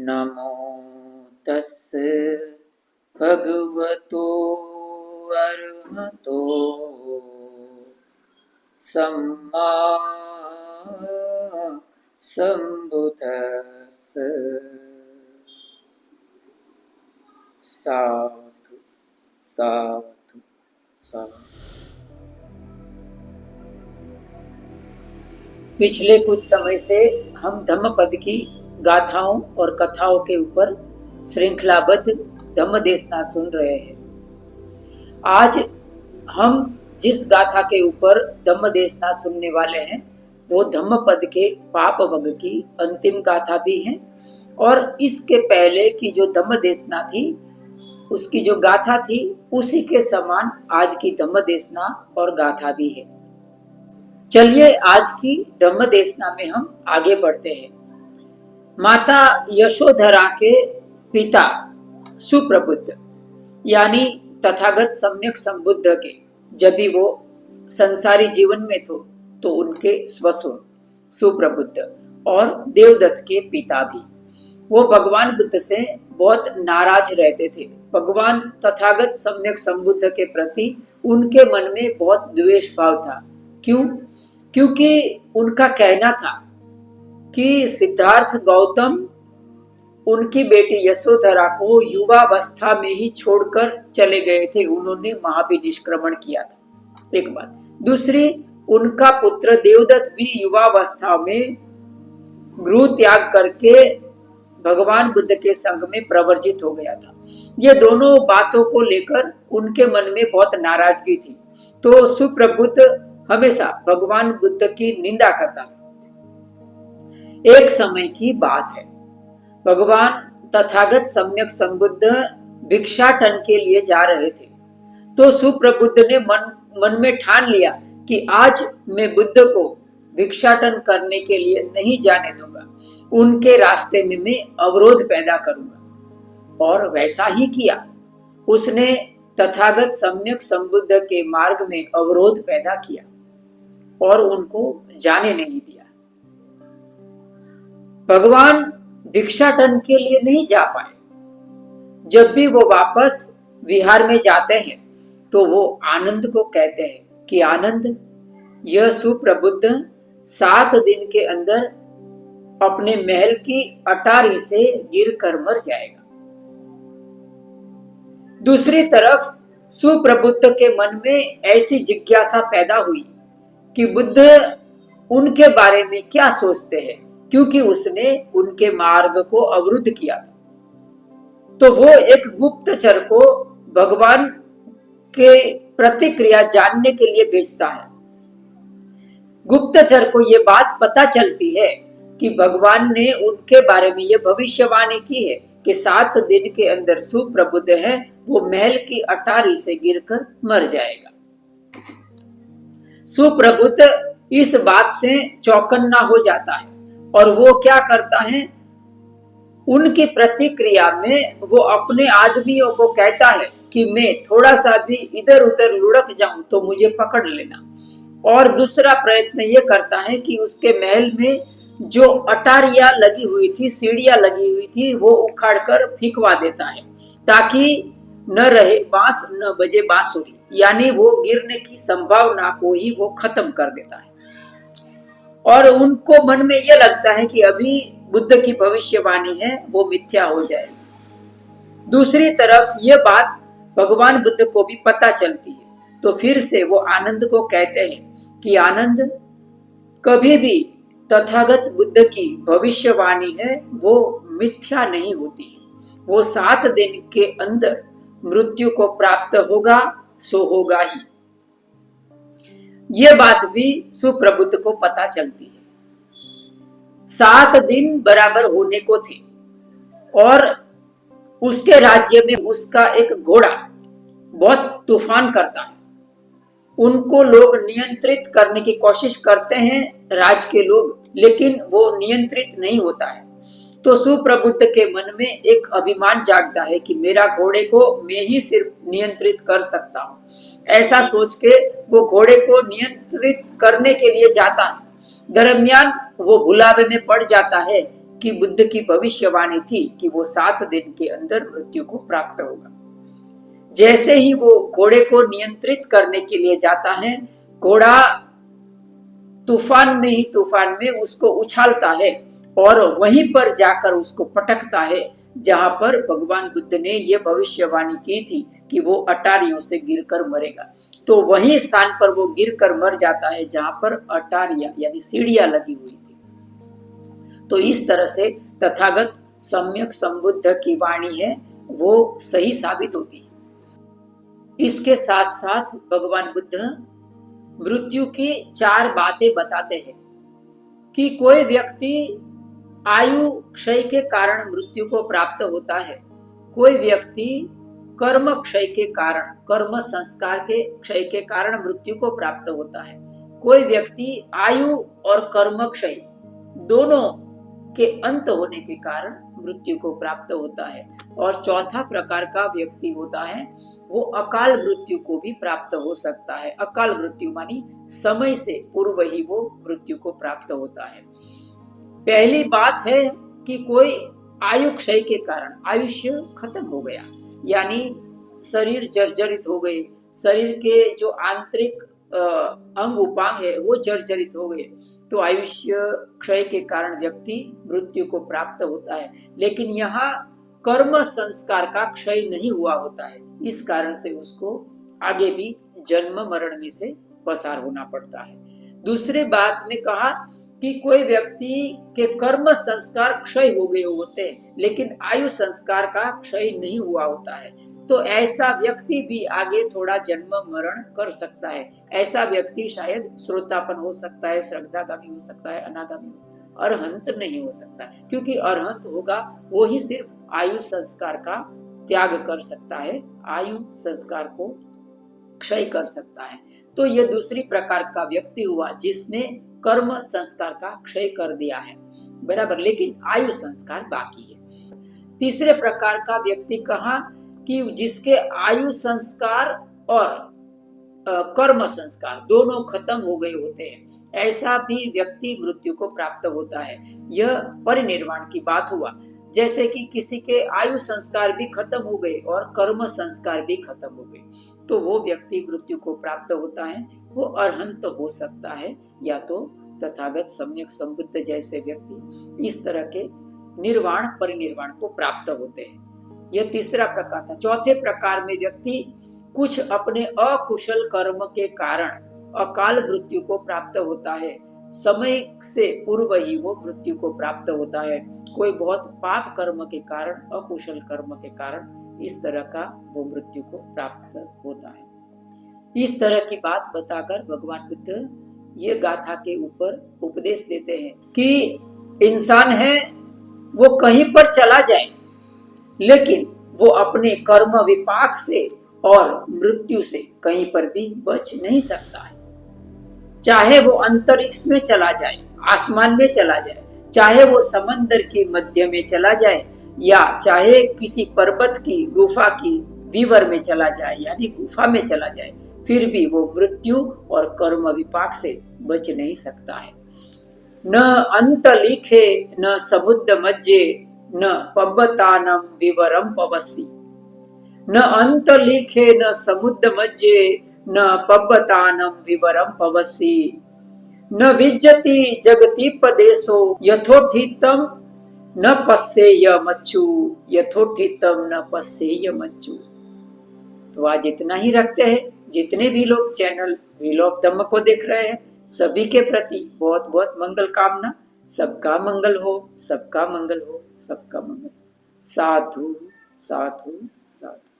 नमो तस्से भगवतो अरहतो सम्मा संबुद्दस्से। साधु साधु साधु। पिछले कुछ समय से हम धम्मपद की गाथाओं और कथाओं के ऊपर श्रृंखलाबद्ध धम्म देशना सुन रहे हैं। आज हम जिस गाथा के ऊपर धम्म देशना सुनने वाले हैं वो धम्मपद के पाप वग की अंतिम गाथा भी है, और इसके पहले की जो धम्म देशना थी उसकी जो गाथा थी उसी के समान आज की धम्म देशना और गाथा भी है। चलिए आज की धम्म देशना में हम आगे बढ़ते हैं। माता यशोधरा के पिता सुप्रबुद्ध यानी तथागत सम्यक संबुद्ध के जब भी वो संसारी जीवन में तो उनके स्वसुर सुप्रबुद्ध और देवदत्त के पिता भी वो भगवान बुद्ध से बहुत नाराज रहते थे। भगवान तथागत सम्यक संबुद्ध के प्रति उनके मन में बहुत द्वेष भाव था। क्यों? क्योंकि उनका कहना था कि सिद्धार्थ गौतम उनकी बेटी यशोधरा को युवावस्था में ही छोड़कर चले गए थे। उन्होंने महाभिनिष्क्रमण किया था, एक बात। दूसरी, उनका पुत्र देवदत्त भी युवावस्था में गृह त्याग करके भगवान बुद्ध के संग में प्रवर्जित हो गया था। ये दोनों बातों को लेकर उनके मन में बहुत नाराजगी थी। तो सुप्रबुद्ध हमेशा भगवान बुद्ध की निंदा करता था। एक समय की बात है, भगवान तथागत सम्यक संबुद्ध भिक्षाटन के लिए जा रहे थे। तो सुप्रबुद्ध ने मन में ठान लिया कि आज मैं बुद्ध को भिक्षाटन करने के लिए नहीं जाने दूंगा, उनके रास्ते में मैं अवरोध पैदा करूंगा। और वैसा ही किया। उसने तथागत सम्यक संबुद्ध के मार्ग में अवरोध पैदा किया और उनको जाने नहीं दिया। भगवान भिक्षाटन के लिए नहीं जा पाए। जब भी वो वापस विहार में जाते हैं तो वो आनंद को कहते हैं कि आनंद, यह सुप्रबुद्ध 7 दिन के अंदर अपने महल की अटारी से गिरकर मर जाएगा। दूसरी तरफ सुप्रबुद्ध के मन में ऐसी जिज्ञासा पैदा हुई कि बुद्ध उनके बारे में क्या सोचते हैं, क्योंकि उसने उनके मार्ग को अवरुद्ध किया था। तो वो एक गुप्तचर को भगवान के प्रतिक्रिया जानने के लिए भेजता है। गुप्तचर को ये बात पता चलती है कि भगवान ने उनके बारे में ये भविष्यवाणी की है कि 7 दिन के अंदर सुप्रबुद्ध है वो महल की अटारी से गिरकर मर जाएगा। सुप्रबुद्ध इस बात से चौकन्ना हो जाता है और वो क्या करता है, उनकी प्रतिक्रिया में वो अपने आदमियों को कहता है कि मैं थोड़ा सा भी इधर उधर लुढ़क जाऊं तो मुझे पकड़ लेना। और दूसरा प्रयत्न ये करता है कि उसके महल में जो अटारियां लगी हुई थी, सीढ़ियां लगी हुई थी, वो उखाड़कर फेंकवा देता है ताकि न रहे बांस न बजे बांसुरी, यानी वो गिरने की संभावना को ही वो खत्म कर देता है। और उनको मन में यह लगता है कि अभी बुद्ध की भविष्यवाणी है वो मिथ्या हो जाएगी। दूसरी तरफ ये बात भगवान बुद्ध को भी पता चलती है। तो फिर से वो आनंद को कहते हैं कि आनंद, कभी भी तथागत बुद्ध की भविष्यवाणी है वो मिथ्या नहीं होती है। वो 7 दिन के अंदर मृत्यु को प्राप्त होगा, सो होगा ही। ये बात भी सुप्रबुद्ध को पता चलती है। 7 दिन बराबर होने को थे और उसके राज्य में उसका एक घोड़ा बहुत तूफान करता है। उनको लोग नियंत्रित करने की कोशिश करते हैं, राज के लोग, लेकिन वो नियंत्रित नहीं होता है। तो सुप्रबुद्ध के मन में एक अभिमान जागता है कि मेरा घोड़े को मैं ही सिर्फ नियंत्रित कर सकता हूँ। ऐसा सोच के वो घोड़े को नियंत्रित करने के लिए जाता है। दरमियान वो भुलावे में पड़ जाता है कि बुद्ध की भविष्यवाणी थी कि वो 7 दिन के अंदर मृत्यु को प्राप्त होगा। जैसे ही वो घोड़े को नियंत्रित करने के लिए जाता है, घोड़ा तूफान में उसको उछालता है और वहीं पर जाकर उसको पटकता है जहां पर भगवान बुद्ध ने यह भविष्यवाणी की थी कि वो अटारियों से गिरकर मरेगा। तो वही स्थान पर वो गिरकर मर जाता है जहां पर अटारियां यानी सीढ़ियां लगी हुई थी। तो इस तरह से तथागत सम्यक संबुद्ध की वाणी है वो सही साबित होती है। इसके साथ साथ भगवान बुद्ध मृत्यु की 4 बातें बताते हैं कि कोई व्यक्ति आयु क्षय के कारण मृत्यु को प्राप्त होता है, कोई व्यक्ति कर्म क्षय के कारण, कर्म संस्कार के क्षय के कारण मृत्यु को प्राप्त होता है, कोई व्यक्ति आयु और कर्म क्षय दोनों के अंत होने के कारण मृत्यु को प्राप्त होता है, और चौथा प्रकार का व्यक्ति होता है वो अकाल मृत्यु को भी प्राप्त हो सकता है। अकाल मृत्यु मानी समय से पूर्व ही वो मृत्यु को प्राप्त होता है। पहली बात है कि कोई आयु क्षय के कारण आयुष्य खत्म हो गया, यानी शरीर जर्जरित हो गए, शरीर के जो आंतरिक अंग उपांग है वो जर्जरित हो गए, तो आयुष्य क्षय के कारण व्यक्ति मृत्यु को प्राप्त होता है। लेकिन यहाँ कर्म संस्कार का क्षय नहीं हुआ होता है, इस कारण से उसको आगे भी जन्म मरण में से पसार होना पड़ता है। दूसरे बात में कहा कि कोई व्यक्ति के कर्म संस्कार क्षय हो गए होते हैं लेकिन आयु संस्कार का क्षय नहीं हुआ होता है, तो ऐसा व्यक्ति भी आगे थोड़ा जन्म मरण कर सकता है। ऐसा व्यक्ति शायद श्रोतापन हो सकता है, श्रद्धागामी हो सकता है, अनागामी, अरहंत नहीं हो सकता, क्योंकि अरहंत होगा वो ही सिर्फ आयु संस्कार का त्याग कर सकता है, आयु संस्कार को क्षय कर सकता है। तो ये दूसरी प्रकार का व्यक्ति हुआ जिसने कर्म संस्कार का क्षय कर दिया है, बराबर, लेकिन आयु संस्कार बाकी है। तीसरे प्रकार का व्यक्ति कहा कि जिसके आयु संस्कार और कर्म संस्कार दोनों खत्म हो गए होते हैं, ऐसा भी व्यक्ति मृत्यु को प्राप्त होता है। यह परिनिर्वाण की बात हुआ। जैसे कि किसी के आयु संस्कार भी खत्म हो गए और कर्म संस्कार भी खत्म हो गए, तो वो व्यक्ति मृत्यु को प्राप्त होता है, वो अरहंत हो सकता है, या तो तथागत सम्यक संबुद्ध जैसे व्यक्ति इस तरह के निर्वाण परिनिर्वाण को प्राप्त होते हैं। यह तीसरा प्रकार था। चौथे प्रकार में व्यक्ति कुछ अपने अकुशल कर्म के कारण अकाल मृत्यु को प्राप्त होता है, समय से पूर्व ही वो मृत्यु को प्राप्त होता है। कोई बहुत पाप कर्म के कारण, अकुशल कर्म के कारण इस तरह का वो मृत्यु को प्राप्त होता है। इस तरह की बात बताकर भगवान बुद्ध ये गाथा के ऊपर उपदेश देते हैं कि इंसान है वो कहीं पर चला जाए लेकिन वो अपने कर्म विपाक से और मृत्यु से कहीं पर भी बच नहीं सकता है। चाहे वो अंतरिक्ष में चला जाए, आसमान में चला जाए, चाहे वो समंदर के मध्य में चला जाए, या चाहे किसी पर्वत की गुफा की विवर में चला जाए यानी गुफा में चला जाए, फिर भी वो मृत्यु और कर्म विपाक से बच नहीं सकता है। न अंत लिखे न समुद्र मज्जे न पब्बतानम विवरम पवसी। न अंत लिखे न समुद्र मज्जे न पब्बतानम विवरम पवसी। न विज्जति जगतीपदेशो यथोठितम न पश्येय मच्चु। यथोठितम न पश्येय मच्चु। तो आज इतना ही रखते हैं। जितने भी लोग चैनल व्हील ऑफ धम्म को देख रहे हैं सभी के प्रति बहुत बहुत मंगल कामना। सबका मंगल हो, सबका मंगल हो, सबका मंगल। साधु साधु साधु।